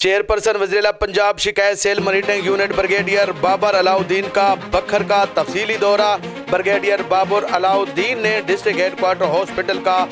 Chairperson وزیراعلیٰ پنجاب شکایت cell monitoring unit brigadier Babar Alauddin کا بکھر کا تفصیلی دورہ۔ بریگیڈیئر بابر علاؤدین نے ڈسٹرکٹ ہیڈ کوارٹر ہاسپٹل کا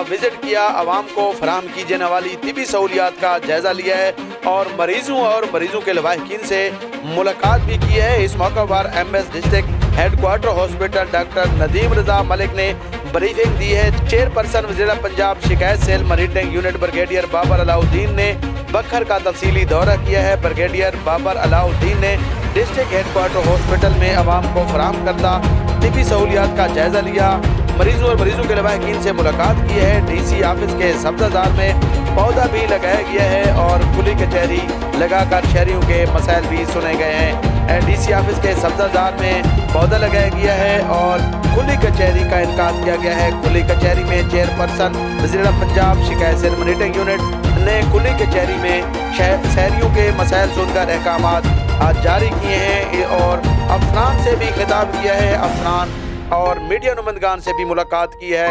وزٹ کیا، عوام کو فراہم کی جانے والی طبی سہولیات کا جائزہ لیا ہے اور مریضوں کے لواحقین سے ملاقات بھی کی ہے۔ اس موقع پر M S district headquarter hospital doctor Nadeem Raza Malik نے بریفنگ دی ہے۔ چیئرپرسن وزیراعلیٰ پنجاب شکایت cell monitoring unit brigadier Babar Alauddin نے بکھر کا تفصیلی دورہ کیا ہے۔ بریگیڈیئر بابر علاؤدین نے ڈسٹرکٹ ہیڈ کوارٹر ہاسپٹل میں عوام کو فراہم کردہ طبی سہولیات کا جائزہ لیا، مریضوں کے لواحقین سے ملاقات کی ہے۔ ڈی سی آفس کے سبزہ زار میں پودا بھی لگایا گیا ہے اور کھلی کچہری لگا کر شہریوں کے مسائل بھی سنے گئے ہیں۔ ڈی سی آفس کے سبزہ زار میں پودا لگایا گیا ہے اور کھلی کچہری کا انعقاد کیا گیا ہے۔ کھلی کچہری میں چیئرپرسن وزیراعلیٰ پنجاب شکایت سیل مانیٹرنگ یونٹ نے کھلی کچہری میں شہریوں کے مسائل سن کر احکامات جاری کیے ہیں اور افسران سے بھی خطاب کیا ہے، افسران اور میڈیا نمائندگان سے بھی ملاقات کی ہے۔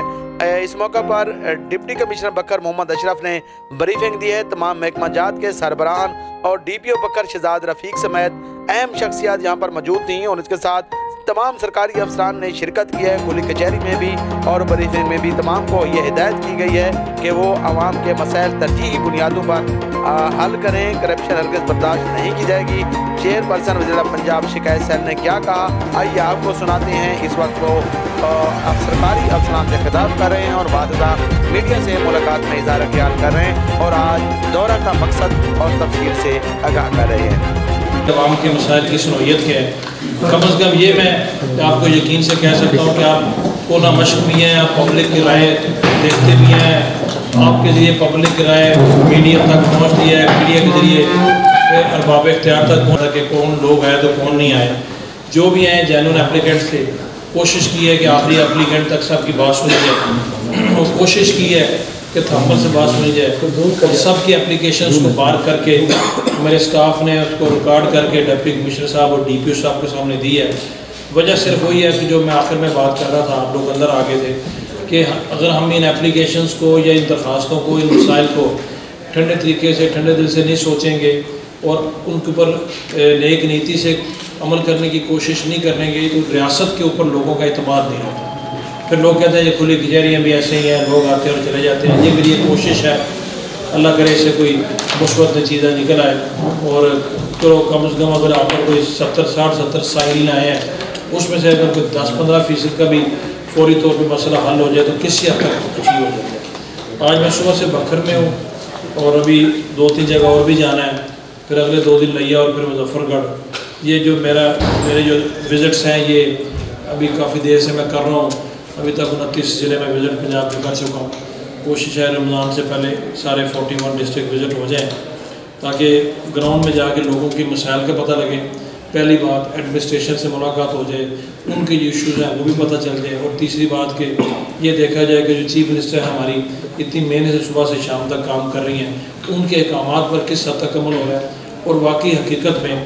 اس موقع پر ڈپٹی کمشنر بکھر محمد اشرف نے بریفنگ دی ہے۔ تمام محکمہ جات کے سربراہان اور ڈی پی او بکھر شہزاد رفیق سمیت اہم شخصیات یہاں پر موجود تھیں اور اس کے ساتھ تمام سرکاری افسران نے شرکت کی ہے۔ کھلی کچہری میں بھی اور بریفنگ میں بھی تمام کو یہ ہدایت کی گئی ہے کہ وہ عوام کے مسائل ترجیحی بنیادوں پر حل کریں، کرپشن ہرگز برداشت نہیں کی جائے گی۔ چیئرپرسن وزیراعلیٰ پنجاب شکایت سیل نے کیا کہا، آئیے آپ کو سناتے ہیں۔ اس وقت وہ سرکاری افسران سے خطاب کر رہے ہیں اور بعد میڈیا سے ملاقات میں اظہار خیال کر رہے ہیں اور آج دورہ کا مقصد اور تفصیل سے آگاہ کر رہے ہیں۔ عوام کے مسائل کی سنویت کیا ہے، کم از کم یہ میں آپ کو یقین سے کہہ سکتا ہوں کہ آپ کو نہ مشق بھی ہیں، آپ پبلک کی رائے دیکھتے بھی ہیں، آپ کے ذریعے پبلک کی رائے میڈیا تک پہنچتی ہے، میڈیا کے ذریعے ارباب اختیار تک پہنچا کہ کون لوگ آئے تو کون نہیں آئے۔ جو بھی ہیں جینوئن اپلیکینٹ سے کوشش کی ہے کہ آخری اپلیکینٹ تک سب کی بات سنی جائے، اور کوشش کی ہے کہ تھامل سے بات سنی جائے۔ سب کی اپلیکیشنز کو بار کر کے میرے سٹاف نے اس کو ریکارڈ کر کے ڈپٹی کمشنر صاحب اور ڈی پی او صاحب کے سامنے دی ہے۔ وجہ صرف وہی ہے کہ جو میں آخر میں بات کر رہا تھا، آپ لوگ اندر آگے تھے، کہ اگر ہم ان اپلیکیشنز کو یا ان درخواستوں کو، ان مسائل کو ٹھنڈے طریقے سے، ٹھنڈے دل سے نہیں سوچیں گے اور ان کے اوپر نیک نیتی سے عمل کرنے کی کوشش نہیں کریں گے تو ریاست کے اوپر لوگوں کا اعتماد نہیں ہوتا۔ پھر لوگ کہتے ہیں یہ کھلی کچہریاں بھی ایسے ہی ہیں، لوگ آتے ہیں اور چلے جاتے ہیں۔ یہ میری یہ کوشش ہے، اللہ کرے اس سے کوئی مثبت نتیجہ نکل آئے اور چلو کم از کم اگر آپ پر کوئی 60-70 سائلین آئے ہیں، اس میں سے اگر کوئی 10-15% کا بھی فوری طور پہ مسئلہ حل ہو جائے تو کسی حد تک خوشی ہو جاتی ہے۔ آج میں صبح سے بکھر میں ہوں اور ابھی 2-3 جگہ اور بھی جانا ہے، پھر اگلے 2 دن لیا اور پھر مظفر گڑھ۔ یہ جو میرے جو وزٹس ہیں یہ ابھی کافی دیر سے میں کر رہا ہوں، ابھی تک 29 ضلع میں وزٹ پنجاب میں کر چکا ہوں۔ کوشش ہے رمضان سے پہلے سارے 41 ڈسٹرکٹ وزٹ ہو جائیں تاکہ گراؤنڈ میں جا کے لوگوں کی مسائل کا پتہ لگے۔ پہلی بات ایڈمنسٹریشن سے ملاقات ہو جائے، ان کے جو ایشوز ہیں وہ بھی پتہ چل جائے، اور تیسری بات کہ یہ دیکھا جائے کہ جو چیف منسٹر ہماری اتنی محنت سے صبح سے شام تک کام کر رہی ہیں، ان کے احکامات پر کس حد تک عمل ہو رہا ہے اور واقعی حقیقت میں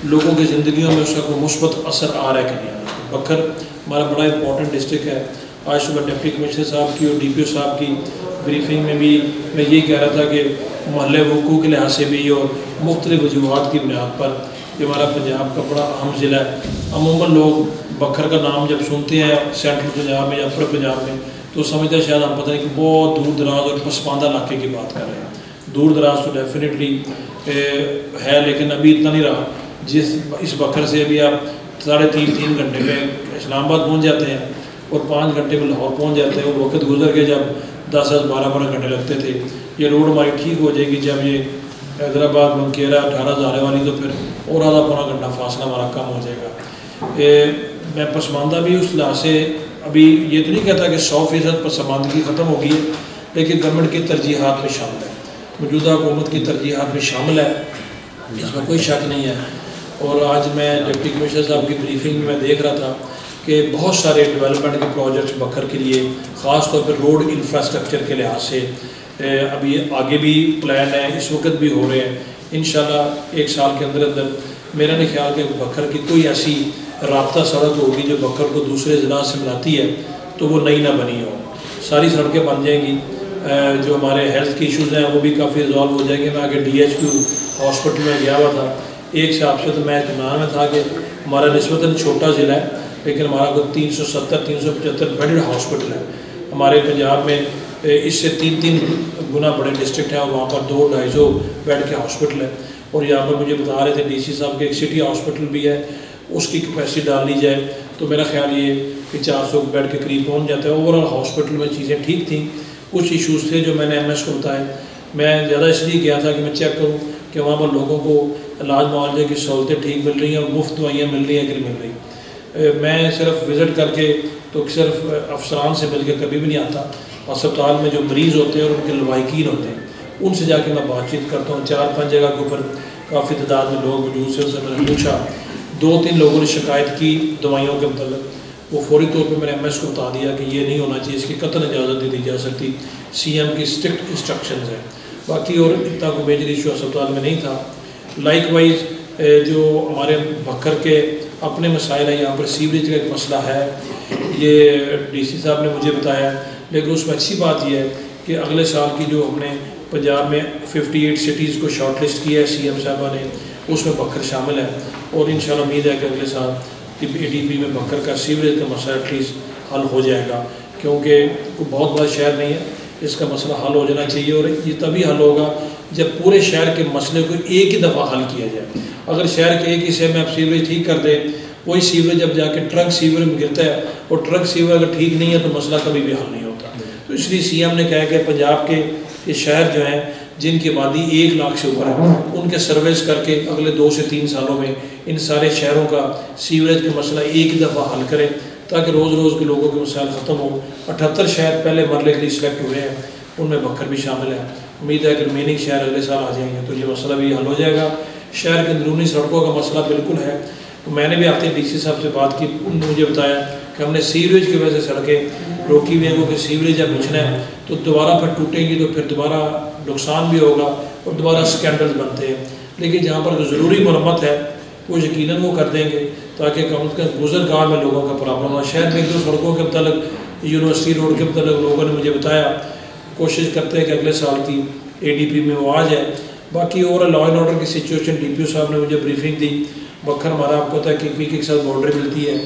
لوگوں کی زندگیوں میں اس کا کوئی مثبت اثر آ رہا ہے کہ نہیں آ رہا۔ بکھر ہمارا بڑا امپورٹنٹ ڈسٹرکٹ ہے۔ آج صبح ڈپٹی کمشنر صاحب کی اور ڈی پی او صاحب کی بریفنگ میں بھی میں یہی کہہ رہا تھا کہ محلے وقوع کے لحاظ سے بھی اور مختلف وجوہات کی بنیاد پر کہ ہمارا پنجاب کا بڑا اہم ضلع ہے۔ عموماً لوگ بکھر کا نام جب سنتے ہیں سینٹرل پنجاب میں یا اپر پنجاب میں تو سمجھتے ہیں شاید ہم پتہ نہیں کہ بہت دور دراز اور پسماندہ علاقے کی بات کر رہے ہیں۔ دور دراز تو ڈیفینیٹلی ہے، لیکن ابھی اتنا نہیں رہا۔ اس بکھر سے ابھی آپ 3.5 گھنٹے میں اسلام آباد پہنچ جاتے ہیں اور 5 گھنٹے میں لاہور پہنچ جاتے ہیں، اور وقت گزر کے جب 10-12 گھنٹے لگتے تھے۔ یہ روڈ ہماری ٹھیک ہو جائے گی جب یہ حیدرآباد منکیرا 18 ہزارے والی، تو پھر اور آدھا پونا گھنٹہ فاصلہ ہمارا کم ہو جائے گا۔ میں پسماندہ بھی اس لحاظ سے ابھی یہ تو نہیں کہتا کہ 100% پسماندگی ختم ہو گئی ہے، لیکن گورنمنٹ کی ترجیحات میں شامل ہے، موجودہ حکومت کی ترجیحات میں شامل ہے، اس میں کوئی شک نہیں ہے۔ اور آج میں ڈپٹی کمشنر صاحب کی بریفنگ میں دیکھ رہا تھا کہ بہت سارے ڈیولپمنٹ کے پروجیکٹس بکھر کے لیے، خاص طور پر روڈ انفراسٹرکچر کے لحاظ سے ابھی آگے بھی پلان ہے، اس وقت بھی ہو رہے ہیں۔ انشاءاللہ 1 سال کے اندر میرا نہیں خیال کہ بکھر کی کوئی ایسی رابطہ سڑک ہوگی جو بکھر کو دوسرے ضلع سے ملاتی ہے تو وہ نئی نہ بنی ہو، ساری سڑکیں بن جائیں گی۔ جو ہمارے ہیلتھ کی ایشوز ہیں وہ بھی کافی ریزالو ہو جائیں گے. میں آگے DHQ ہاسپٹل میں گیا ہوا تھا ایک صاحب سے, تو میں اطمینان میں تھا کہ ہمارا نسبتاً چھوٹا ضلع ہے لیکن ہمارا کوئی 370-375 بیڈڈ ہاسپٹل ہے. ہمارے پنجاب میں اس سے 3 گنا بڑے ڈسٹرکٹ ہیں اور وہاں پر 200-250 بیڈ کے ہاسپٹل ہیں. اور یہاں پر مجھے بتا رہے تھے DC صاحب کے ایک سٹی ہاسپٹل بھی ہے, اس کی کیپیسٹی ڈال لی جائے تو میرا خیال یہ کہ 400 بیڈ کے قریب پہنچ جاتا ہے. اوور آل ہاسپٹل میں چیزیں ٹھیک تھیں. کچھ ایشوز تھے جو میں نے MS کو بتایا. میں زیادہ اس لیے گیا تھا کہ میں چیک کروں کہ وہاں پر لوگوں کو علاج معالجے کی سہولتیں ٹھیک مل رہی ہیں اور مفت دوائیاں مل رہی ہیں کہ نہیں مل رہی. میں صرف وزٹ کر کے تو صرف افسران سے مل کے کبھی بھی نہیں آتا. اسپتال میں جو مریض ہوتے ہیں اور ان کے لواحقین ہوتے ہیں ان سے جا کے میں بات چیت کرتا ہوں. 4-5 جگہ کے اوپر کافی تعداد میں لوگ موجود سے, ان سے میں نے پوچھا. 2-3 لوگوں نے شکایت کی دوائیوں کے متعلق. وہ فوری طور پہ میں نے MS کو بتا دیا کہ یہ نہیں ہونا چاہیے, اس کی قطعاً اجازت نہیں دی جا سکتی. CM کی اسٹرکٹ انسٹرکشنز ہیں. باقی اور اتنا کوئی میجر ایشو اسپتال میں نہیں تھا. لائک وائز جو ہمارے بکھر کے اپنے مسائل ہیں, یہاں پر سیوریج کا ایک مسئلہ ہے, یہ DC صاحب نے مجھے بتایا. لیکن اس میں اچھی بات یہ ہے کہ اگلے سال کی جو ہم نے پنجاب میں 58 سٹیز کو شارٹ لسٹ کیا ہے CM صاحبہ نے, اس میں بکھر شامل ہے. اور انشاءاللہ امید ہے کہ اگلے سال ADP میں بکھر کا سیوریج کا مسئلہ ایٹ لیسٹ حل ہو جائے گا, کیونکہ کوئی بہت بڑا شہر نہیں ہے. اس کا مسئلہ حل ہو جانا چاہیے اور یہ تبھی حل ہوگا جب پورے شہر کے مسئلے کو ایک ہی دفعہ حل کیا جائے. اگر شہر کے ایک حصے میں آپ سیوریج ٹھیک کر دیں, وہی سیوریج جب جا کے ٹرنک سیور میں گرتا ہے اور ٹرنک سیور اگر ٹھیک نہیں ہے تو مسئلہ کبھی بھی حل نہیں ہوتا. تو اس لیے CM نے کہا کہ پنجاب کے یہ شہر جو ہیں جن کی آبادی 1 لاکھ سے اوپر ہے, ان کے سرویز کر کے اگلے 2 سے 3 سالوں میں ان سارے شہروں کا سیوریج کا مسئلہ ایک ہی دفعہ حل کریں تاکہ روز روز کے لوگوں کے مسائل ختم ہوں. 78 شہر پہلے مرحلے کے لیے سلیکٹ ہوئے ہیں, ان میں بکھر بھی شامل ہے. امید ہے کہ ریمیننگ شہر اگلے سال آ جائیں گے تو یہ مسئلہ بھی حل ہو جائے گا. شہر کے اندرونی سڑکوں کا مسئلہ بالکل ہے. میں نے بھی آتے DC صاحب سے بات کی, انہوں نے مجھے بتایا کہ ہم نے سیوریج کی وجہ سے سڑکیں روکی ہوئی ہیں, کیونکہ سیوریج جب بچنا ہے تو دوبارہ پھر ٹوٹیں گی تو پھر دوبارہ نقصان بھی ہوگا اور دوبارہ اسکینڈل بنتے ہیں. لیکن جہاں پر ضروری مرمت ہے وہ یقیناً وہ کر دیں گے تاکہ کم از کم گزرگاہ میں لوگوں کا پرابلم ہو. شہر میں 2 سڑکوں کے متعلق, یونیورسٹی روڈ کے متعلق لوگوں نے مجھے بتایا, کوشش کرتے ہیں کہ اگلے سال کی ADP میں وہ آ جائے. باقی اور لا اینڈ آرڈر کی سچویشن DPO صاحب نے مجھے بریفنگ دی. بکھر ہمارا آپ کو پتہ ہے کہ PK کے ساتھ باؤنڈری ملتی ہے,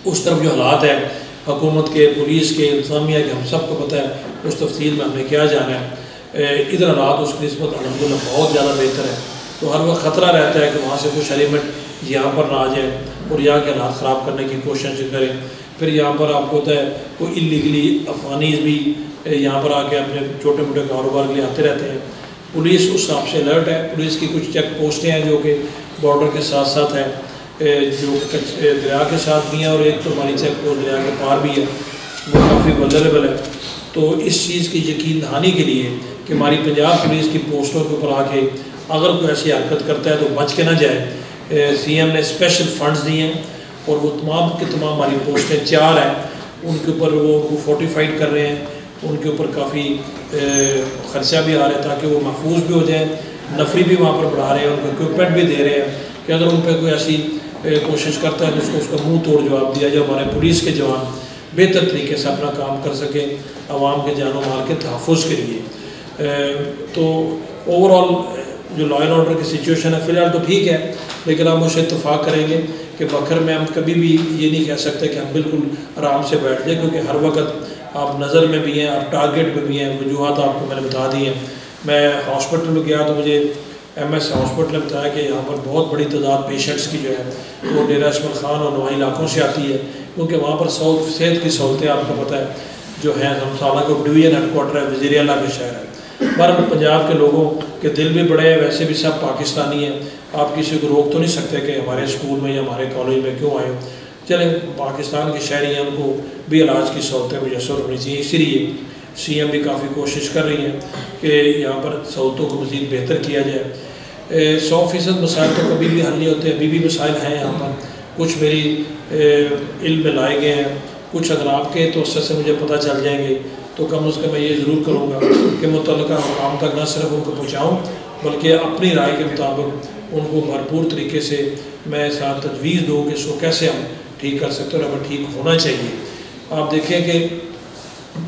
اس طرف جو حالات ہیں حکومت کے, پولیس کے, انتظامیہ کے, ہم سب کو پتہ ہے اس تفصیل میں ہم نے کیا جانا ہے. ادھر حالات اس کی نسبت الحمدللہ بہت زیادہ بہتر ہے, تو ہر وقت خطرہ رہتا ہے کہ وہاں سے کچھ ایلیمنٹ یہاں پر نہ آ جائے اور یہاں کے حالات خراب کرنے کی کوشش کریں. پھر یہاں پر آپ کو پتہ ہے کوئی انلیگلی افغانیز بھی یہاں پر آ کے اپنے چھوٹے موٹے کاروبار کے لیے آتے رہتے ہیں. پولیس اس حساب سے الرٹ ہے. پولیس کی کچھ چیک پوسٹیں ہیں جو کہ بارڈر کے ساتھ ساتھ ہیں, جو دریا کے ساتھ بھی ہیں, اور ایک تو ہماری چیک پوسٹ دریا کے پار بھی ہے, وہ کافی ولنریبل ہے. تو اس چیز کی یقین دہانی کے لیے کہ ہماری پنجاب پولیس کی پوسٹوں کے اوپر آ کے اگر کوئی ایسی حرکت کرتا ہے تو بچ کے نہ جائے. CM نے اسپیشل فنڈز دیے ہیں اور وہ تمام کے تمام ہماری پوسٹیں 4 ہیں, ان کے اوپر وہ فورٹیفائڈ کر رہے ہیں. ان کے اوپر کافی خرچہ بھی آ رہا ہے تاکہ وہ محفوظ بھی ہو جائیں. نفری بھی وہاں پر بڑھا رہے ہیں, ان کو اکوپمنٹ بھی دے رہے ہیں کہ اگر ان پہ کوئی ایسی کوشش کرتا ہے تو اس کو منہ توڑ جواب دیا جائے. ہمارے پولیس کے جوان بہتر طریقے سے اپنا کام کر سکیں عوام کے جان و مال کے تحفظ کے لیے. تو اوور آل جو لا اینڈ آرڈر کی سچویشن ہے فی الحال تو ٹھیک ہے, لیکن آپ مجھ سے اتفاق کریں گے کہ بکھر میں ہم کبھی بھی یہ نہیں کہہ سکتے کہ ہم بالکل آرام سے بیٹھ جائیں, کیونکہ ہر وقت آپ نظر میں بھی ہیں, آپ ٹارگیٹ میں بھی ہیں. وجوہات آپ کو میں نے بتا دی ہیں. میں ہاسپٹل میں گیا تو مجھے MS ہاسپٹل نے بتایا کہ یہاں پر بہت بڑی تعداد پیشنٹس کی جو ہے وہ ڈیرہ اسماعیل خان اور نواحی علاقوں سے آتی ہے, کیونکہ وہاں پر صحت کی سہولتیں آپ کو پتہ ہے جو ہیں, ہم سالہ کو ڈویژن ہیڈ کوارٹر ہے, وزیر اعلیٰ کے شہر ہے. پر پنجاب کے لوگوں کے دل بھی بڑے ہیں, ویسے بھی سب پاکستانی ہیں. آپ کسی کو روک تو نہیں سکتے کہ ہمارے اسکول میں یا ہمارے کالج میں کیوں آئے ہو. چلیں پاکستان کے شہری ہیں, ان کو بھی علاج کی سہولتیں میسر ہونی چاہیے. اسی لیے CM بھی کافی کوشش کر رہی ہیں کہ یہاں پر سہولتوں کو مزید بہتر کیا جائے. 100% مسائل تو کبھی بھی حل نہیں ہوتے, ابھی بھی مسائل ہیں یہاں پر. کچھ میری علم میں لائے گئے ہیں, کچھ اگر آپ کے توسط سے مجھے پتہ چل جائیں گے تو کم از کم میں یہ ضرور کروں گا کہ متعلقہ مقام تک نہ صرف ان کو پہنچاؤں بلکہ اپنی رائے کے مطابق ان کو بھرپور طریقے سے میں ساتھ تجویز دوں کہ اس کو کیسے ہم ٹھیک کر سکتے ہیں اور ہمیں ٹھیک ہونا چاہیے. آپ دیکھیں کہ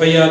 FIR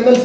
MLC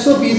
SOPs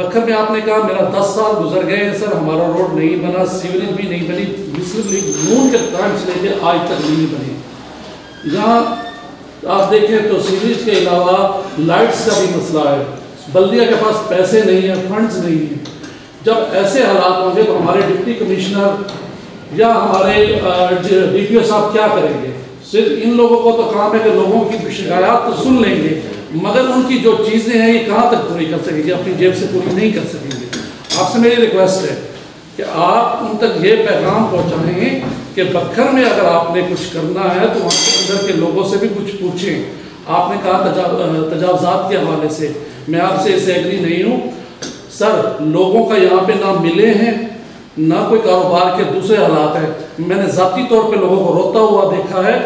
بکھر میں آپ نے کہا میرا 10 سال گزر گئے ہیں سر، ہمارا روڈ نہیں بنا، سیوریج بھی نہیں بنی، مسلم لیگ نون کے ٹائم سے لے کے آج تک نہیں بنی۔ یہاں آپ دیکھیں تو سیوریج کے علاوہ لائٹس کا بھی مسئلہ ہے، بلدیہ کے پاس پیسے نہیں ہیں، فنڈز نہیں ہیں۔ جب ایسے حالات ہوں گے تو ہمارے ڈپٹی کمشنر یا ہمارے ڈی پی او صاحب کیا کریں گے؟ صرف ان لوگوں کو تو کام ہے کہ لوگوں کی شکایات تو سن لیں گے، مگر ان کی جو چیزیں ہیں یہ کہاں تک پوری کر سکیں گے؟ اپنی جیب سے پوری نہیں کر سکیں گے۔ آپ سے میری ریکویسٹ ہے کہ آپ ان تک یہ پیغام پہنچائیں کہ بکھر میں اگر آپ نے کچھ کرنا ہے تو وہاں کے اندر کے لوگوں سے بھی کچھ پوچھیں۔ آپ نے کہا تجاوزات کے حوالے سے، میں آپ سے اس سے ایگری نہیں ہوں سر۔ لوگوں کا یہاں پہ نہ ملے ہیں نہ کوئی کاروبار کے دوسرے حالات ہیں۔ میں نے ذاتی طور پہ لوگوں کو روتا ہوا دیکھا ہے،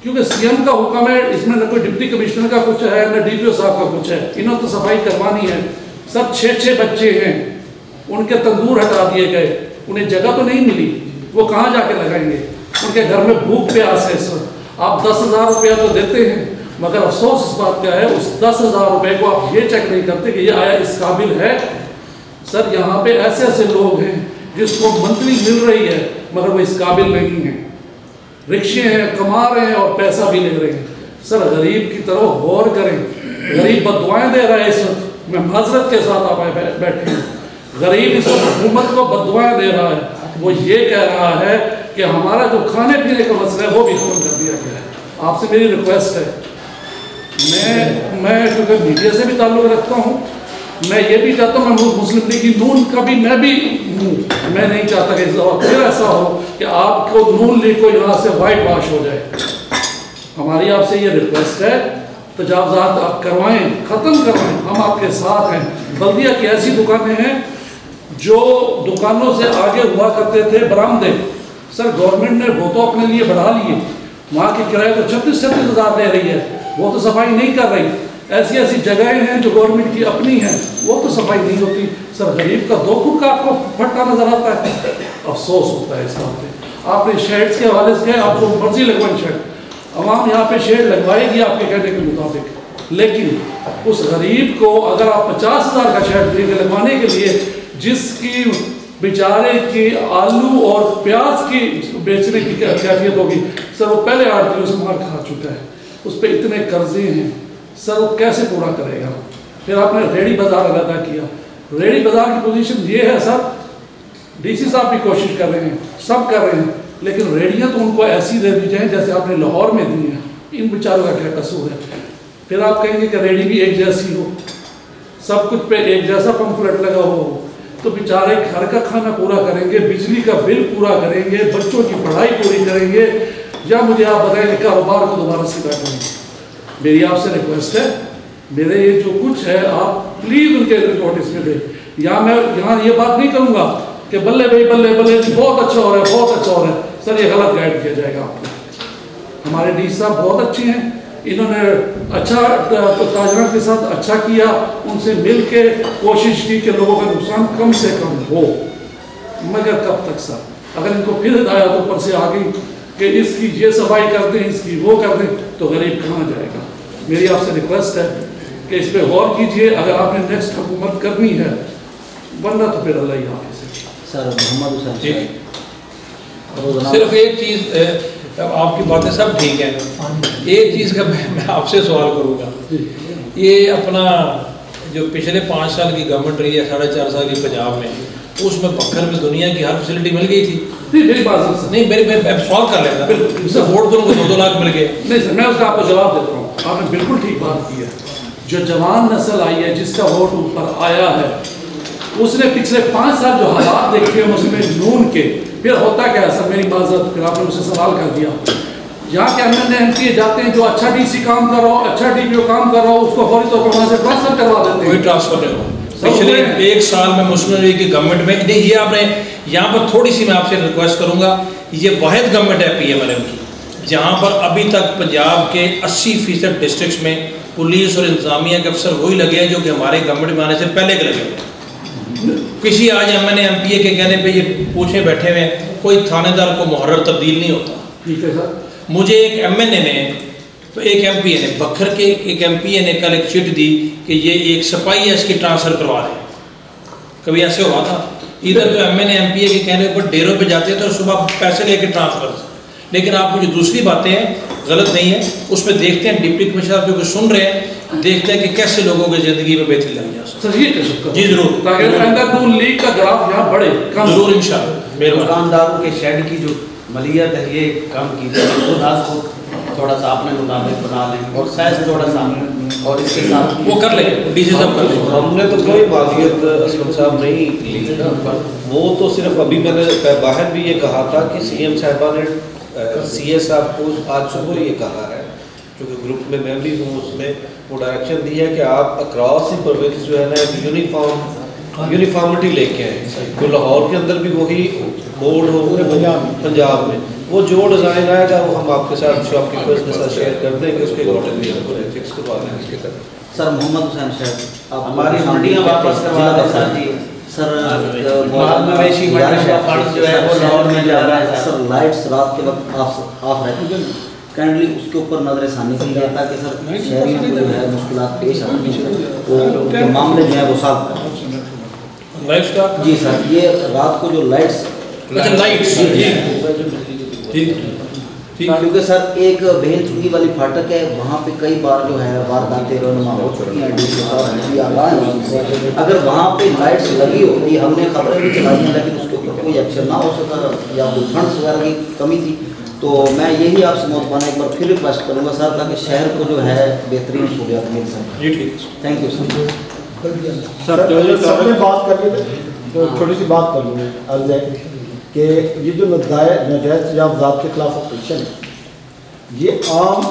کیونکہ سی ایم کا حکم ہے، اس میں نہ کوئی ڈپٹی کمشنر کا کچھ ہے نہ ڈی پی او صاحب کا کچھ ہے، انہوں تو صفائی کروانی ہے۔ سب 6 بچے ہیں، ان کے تندور ہٹا دیے گئے، انہیں جگہ تو نہیں ملی، وہ کہاں جا کے لگائیں گے؟ ان کے گھر میں بھوک پیاس ہے سر۔ آپ 10,000 روپیہ تو دیتے ہیں، مگر افسوس اس بات کا ہے اس 10,000 روپے کو آپ یہ چیک نہیں کرتے کہ یہ آیا اس قابل ہے۔ سر یہاں پہ ایسے ایسے لوگ ہیں جس کو منتھلی مل رہی ہے مگر وہ اس قابل نہیں ہیں، رکشے ہیں، کما رہے ہیں اور پیسہ بھی لے رہے ہیں۔ سر غریب کی طرف غور کریں، غریب بددعائیں دے رہا ہے اس وقت، میں معذرت کے ساتھ آپ بیٹھے ہیں، غریب اس وقت حکومت کو بددعائیں دے رہا ہے۔ وہ یہ کہہ رہا ہے کہ ہمارا جو کھانے پینے کا مسئلہ ہے وہ بھی ختم کر دیا گیا ہے۔ آپ سے میری ریکویسٹ ہے، میں کیونکہ میڈیا سے بھی تعلق رکھتا ہوں، میں یہ بھی چاہتا ہوں، میں مسلم لیگ نون کا بھی میں بھی ہوں، میں نہیں چاہتا کہ پھر ایسا ہو کہ آپ کو نون لیگ کو یہاں سے وائٹ واش ہو جائے۔ ہماری آپ سے یہ ریکویسٹ ہے، تجاوزات آپ کروائیں، ختم کروائیں، ہم آپ کے ساتھ ہیں۔ بلدیہ کی ایسی دکانیں ہیں جو دکانوں سے آگے ہوا کرتے تھے برآمدے، سر گورنمنٹ نے وہ تو اپنے لیے بڑھا لیے، وہاں کی کرایہ تو 36,000 دے رہی ہے، وہ تو صفائی نہیں کر رہی۔ ایسی ایسی جگہیں ہیں جو گورنمنٹ کی اپنی ہیں، وہ تو صفائی نہیں ہوتی۔ سر غریب کا 2 فٹ کا آپ کو پھٹا نظر آتا ہے، افسوس ہوتا ہے اس بات پہ۔ آپ نے شیڈز کے حوالے سے کہا آپ کو مرضی لگوائیں شیڈ، عوام یہاں پہ شیڈ لگوائے گی آپ کے کہنے کے مطابق، لیکن اس غریب کو اگر آپ 50,000 کا شیڈ دیں گے لگوانے کے لیے، جس کی بیچارے کی آلو اور پیاز کی بیچنے کی کیفیت ہوگی، سر وہ پہلے آڑتیوں سے مار کھا چکا ہے، اس پہ اتنے قرضے ہیں، سر وہ کیسے پورا کرے گا؟ پھر آپ نے ریڑی بازار ادا کیا، ریڑی بازار کی پوزیشن یہ ہے سر، ڈی سی صاحب بھی کوشش کر رہے ہیں، سب کر رہے ہیں، لیکن ریڑیاں تو ان کو ایسی دے دی جائیں جیسے آپ نے لاہور میں دی ہیں، ان بیچاروں کا کیا قصور ہے؟ پھر آپ کہیں گے کہ ریڑی بھی ایک جیسی ہو، سب کچھ پہ ایک جیسا پمفلٹ لگا ہو، تو بیچارے گھر کا کھانا پورا کریں گے، بجلی کا بل پورا کریں گے، بچوں کی پڑھائی پوری کریں گے، یا مجھے آپ بتائیں کہ کاروبار کو دوبارہ سیدھا کریں گے؟ میری آپ سے ریکویسٹ ہے، میرے یہ جو کچھ ہے آپ پلیز ان کے نوٹس میں دیں، یا میں یہاں یہ بات نہیں کروں گا کہ بلے بھائی بلے بلے بہت اچھا ہو رہا ہے، بہت اچھا ہو رہا ہے، سر یہ غلط گائیڈ کیا جائے گا آپ کو۔ ہمارے ڈی صاحب بہت اچھے ہیں، انہوں نے اچھا تاجروں کے ساتھ اچھا کیا، ان سے مل کے کوشش کی کہ لوگوں کا نقصان کم سے کم ہو، مگر کب تک سر؟ اگر ان کو پھر ہدایت اوپر سے آ گئی کہ اس کی یہ صفائی کر دیں، اس کی وہ کر دیں، تو غریب کہاں جائے گا؟ میری آپ سے ریکویسٹ ہے کہ اس پہ غور کیجئے اگر آپ نے نیکسٹ حکومت کرنی ہے، ورنہ تو پھر اللہ ہی حافظ ہے۔ سر محمد حسین صرف ایک چیز، آپ کی باتیں سب ٹھیک ہیں، ایک چیز کا میں آپ سے سوال کروں گا، یہ اپنا جو پچھلے 5 سال کی گورنمنٹ رہی ہے، 4.5 سال کی پنجاب میں، اس میں بکھر میں دنیا کی ہر فیسلٹی مل گئی تھی؟ نہیں، میں سوال کر لیتا، اس سے ووٹ دوں کو 2-2 لاکھ مل گئے۔ نہیں سر، میں اس کا آپ کو جواب دیتا ہوں، آپ نے بالکل ٹھیک بات کی ہے۔ جو جوان نسل آئی ہے جس کا ووٹ اوپر آیا ہے، اس نے پچھلے 5 سال جو حالات دیکھے ہیں مسلم نون کے، پھر ہوتا کیا ہے سر؟ میری معذرت، پھر آپ نے مجھ سے سوال کر دیا، یہاں کے ایم پی جاتے ہیں جو اچھا ڈی سی کام کر رہا ہو، اچھا ڈی پی او کام کر رہا ہو، اس کو فوری طور پر وہاں سے ٹرانسفر کروا دیتے ہیں۔ کوئی ٹرانسفر نہیں ہو۔ پچھلے 1 سال میں مسلم لیگ کی گورنمنٹ میں نہیں، یہ آپ نے یہاں پر تھوڑی سی میں آپ سے ریکویسٹ کروں گا، یہ واحد گورنمنٹ ہے پی ایم ایل ایم کی جہاں پر ابھی تک پنجاب کے 80% ڈسٹرکٹس میں پولیس اور انتظامیہ کے افسر وہی لگے ہیں جو کہ ہمارے گورنمنٹ میں آنے سے پہلے کے لگے ہیں۔ کسی آج M N M P A کے کہنے پہ یہ پوچھے بیٹھے ہوئے کوئی تھانے دار کو محرر تبدیل نہیں ہوتا۔ ٹھیک ہے سر، مجھے ایک ایم این اے نے، ایک ایم پی اے نے، بکھر کے ایک ایم پی اے نے کل ایک چٹ دی کہ یہ ایک سپاہی ہے، اس کی ٹرانسفر کروا دیں۔ کبھی ایسے ہوا تھا ادھر تو M N A M P A کے کہنے پر ڈیروں پہ جاتے ہیں تو صبح پیسے لے کے ٹرانسفر، لیکن آپ کو جو دوسری باتیں ہیں غلط نہیں ہے، اس میں دیکھتے ہیں ڈپٹی کمشنر جو سن رہے ہیں دیکھتے ہیں کہ کیسے لوگوں کی زندگی میں بہتری لائی جا سکتی ہے۔ سر یہ کہہ سکتا ہوں جی ضرور، تاکہ آئندہ نون لیگ کا گراف یہاں بڑھے ضرور انشاءاللہ۔ دکانداروں کے شیڈ کی جو ملیت ہے یہ کم کی جائے، خود آج کو تھوڑا سا اپنے مطابق بنا لیں اور سائز تھوڑا سا اور اس کے ساتھ وہ کر لیں، ڈی سی صاحب کر لیں۔ ہم نے تو کوئی معافیت اسلم صاحب نہیں لی، وہ تو صرف ابھی میں نے باہر بھی یہ کہا تھا کہ سی ایم صاحبہ نے سی اے صاحب کو آج صبح یہ کہا ہے، چونکہ گروپ میں بھی ہوں، اس میں وہ ڈائریکشن دی ہے کہ آپ اکراس ہی پروونس جو ہے نا ایک یونیفارمٹی لے کے آئیں، تو لاہور کے اندر بھی وہی بورڈ ہو پورے پنجاب میں، وہ جو ڈیزائن آئے گا وہ ہم آپ کے ساتھ شاپ کیپرز کے ساتھ شیئر کر دیں گے، اس کے اکارڈنگلی ہم کو فکس کروا دیں گے۔ سر محمد حسین شیخ، آپ ہماری منڈیاں واپس کروا دیں ساتھی سر مویشی منڈی کا فنڈ جو ہے وہ لاہور میں جا رہا ہے سر، لائٹس رات کے وقت آف رہتی ہیں، کائنڈلی اس کے اوپر نظر ثانی کی جائے تاکہ سر شہریوں کو جو ہے مشکلات پیش آتی ہیں وہ معاملے جو ہے وہ صاف کریں۔ لائف سٹاک جی سر، یہ رات کو جو لائٹس اچھا لائٹس ٹھیک کیونکہ سر ایک بہن چنگی والی پھاٹک ہے، وہاں پہ کئی بار جو ہے وارداتیں رونما ہو چکی ہیں، ڈی سی صاحب بھی آگاہ ہیں وہاں سے، اگر وہاں پہ لائٹس لگی ہوتی، ہم نے خبریں بھی چلائی ہیں لیکن اس کے اوپر کوئی ایکشن نہ ہو سکا یا کوئی فنڈس وغیرہ کی کمی تھی، تو میں یہی آپ سے موضوعانہ ایک بار پھر ریکویسٹ کروں گا سر تاکہ شہر کو جو ہے بہترین سہولیات مل سکیں۔ جی ٹھیک، تھینک یو سر۔ سر سب نے بات کر لی تو چھوٹی سی بات کر لوں گی، عرض ہے کہ یہ جو ناجائز تجاوزات کے خلاف آپریشن ہے یہ عام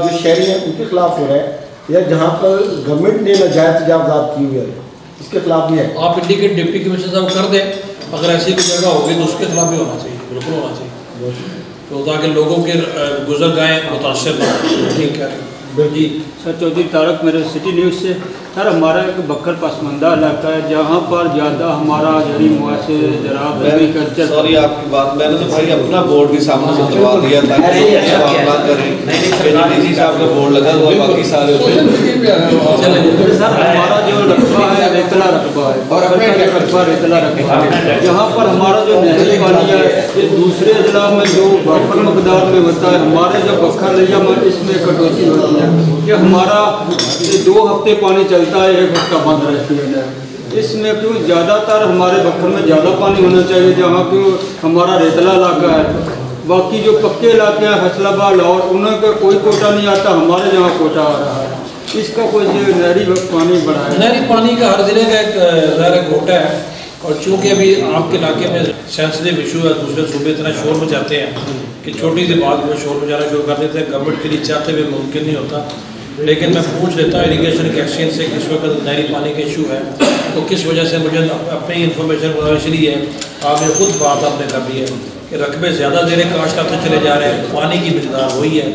جو شہری ہیں ان کے خلاف ہو رہا ہے یا جہاں پر گورنمنٹ نے ناجائز تجاوزات کی ہوئی ہے اس کے خلاف بھی ہے؟ آپ انڈیکیٹ ڈپٹی کمشنر صاحب کر دیں، اگر ایسی کوئی جگہ ہوگی تو اس کے خلاف بھی ہونا چاہیے، بالکل ہونا چاہیے، تو تاکہ لوگوں کے گزر گائیں متاثر نہ ہوں۔ ٹھیک ہے جی سر، چودھری طارق میرے سٹی نیوز سے۔ سر ہمارا ایک بکر پسماندہ علاقہ ہے جہاں پر زیادہ ہمارا جڑی معاشر زراعت ایگریکلچر۔ سوری آپ کی بات، میں نے تو بھائی اپنا بورڈ بھی سامنے سے کروا دیا تھا کہ نہ کریں، ڈی سی صاحب کا بورڈ لگا ہوا باقی سارے سر ہمارا جو رقبہ ہے ریتلا رقبہ ہے اور رقبہ ریتلا رقبہ ہے، جہاں پر ہمارا جو نہری پانی ہے یہ دوسرے اضلاع میں جو بھرپور مقدار میں ہوتا ہے، ہمارے جو بکر لیا میں اس میں کٹوتی ہوتی ہے کہ ہمارا 2 ہفتے پانی چلتا ہے، 1 ہفتہ بند رہتی ہے۔ اس میں کیوں زیادہ تر ہمارے بکر میں زیادہ پانی ہونا چاہیے جہاں کیوں ہمارا ریتلا علاقہ ہے، باقی جو پکے علاقے ہیں فیصل آباد لاہور انہیں کا کوئی کوٹا نہیں آتا، ہمارے یہاں کوٹا آ رہا ہے۔ اس کا کوئی نہری پانی بڑھا ہے، نہری پانی کا ہر ضلع کا ایک ظاہر کوٹا ہے، اور چونکہ ابھی آپ کے علاقے میں سینسٹیو ایشو ہے، دوسرے صوبے اتنا شور مچاتے ہیں کہ چھوٹی سی بات میں شور مچانا شروع کر دیتے ہیں، گورنمنٹ کے لیے چاہتے ہوئے ممکن نہیں ہوتا، لیکن میں پوچھ لیتا ہوں اریگیشن کے ایکسچینج سے کس وقت نہری پانی کا ایشو ہے تو کس وجہ سے مجھے اپنی انفارمیشن اس لیے ہے، آپ نے خود بات آپ نے کر دی ہے کہ رقبے زیادہ زیر کاشت آتے چلے جا رہے ہیں، پانی کی مقدار وہی ہے،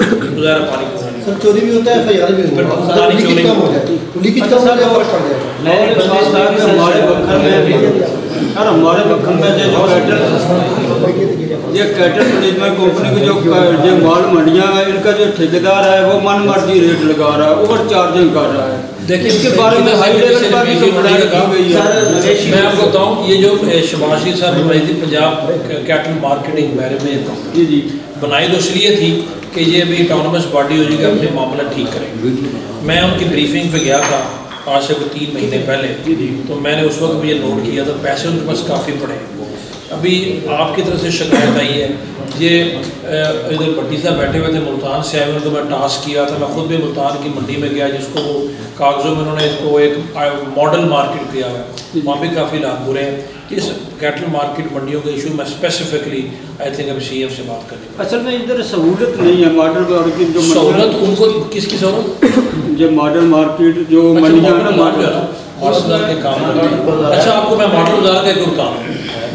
ظاہر پانی کو سر چوری بھی ہوتا ہے، FIR بھی ہوتا ہے، لیکیج کم ہو جاتی ہے، لیکیج کم ہو جائے فرق پڑ جائے گا۔ ہمارے بکر میں سر ہمارے بکر میں یہ کیٹل مینجمنٹ کمپنی کی جو مال منڈیاں ہیں ان کا جو ٹھیکیدار ہے وہ من مرضی ریٹ لگا رہا ہے، اوور چارجنگ کر رہا ہے۔ دیکھیں اس کے بارے میں ہائی لیول پر بھی کام گئی ہے۔ میں آپ کو بتاؤں یہ جو شباشی صاحب نمائندی پنجاب کیٹل مارکیٹنگ بارے میں جی بنائی تو اس لیے تھی کہ یہ ابھی اٹانومس باڈی ہو جائے گی، اپنے معاملہ ٹھیک کریں۔ میں ان کی بریفنگ پہ گیا تھا آج سے 3 مہینے پہلے، تو میں نے اس وقت بھی یہ نوٹ کیا تھا پیسے ان کے پاس کافی پڑے۔ ابھی آپ کی طرف سے شکایت آئی ہے، یہ ادھر بھٹی صاحب بیٹھے ہوئے تھے ملتان سے آئے، ان کو میں ٹاسک کیا تھا، میں خود بھی ملتان کی منڈی میں گیا جس کو وہ کاغذوں میں انہوں نے اس کو ایک ماڈل مارکیٹ کیا ہوا ہے، وہاں بھی کافی لاکھ برے ہیں۔ اس کیٹل مارکیٹ منڈیوں کے ایشو میں اسپیسیفکلی آئی تھنک اب سی ایم سے بات کریں۔ اصل میں ادھر سہولت نہیں ہے ماڈل مارکیٹ جو سہولت ان کو کس کی سہولت؟ جو ماڈل مارکیٹ جو منڈیاں ماڈل بازار کے کام کرتے ہیں۔ اچھا آپ کو میں ماڈل بازار کا ایک بتاؤں،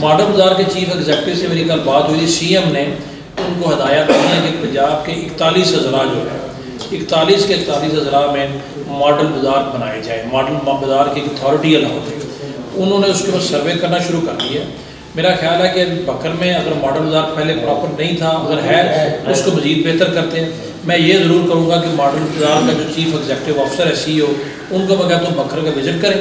ماڈل بازار کے چیف ایگزیکٹو سے میری کل بات ہوئی تھی، سی ایم نے ان کو ہدایت دی ہے کہ پنجاب کے 41 اضلاع جو ہے 41 کے 41 اضلاع میں ماڈل بازار بنائے جائیں، ماڈل بازار کی اتھارٹی الاؤ ہے، انہوں نے اس کے بعد سروے کرنا شروع کر دیا ہے۔ میرا خیال ہے کہ بکر میں اگر ماڈل بازار پہلے پراپر نہیں تھا، اگر ہے اس کو مزید بہتر کرتے ہیں۔ میں یہ ضرور کروں گا کہ ماڈل بازار کا جو چیف ایگزیکٹو آفیسر ہے سی او ان کو میں کہتا ہوں بکر کا وزٹ کریں،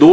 2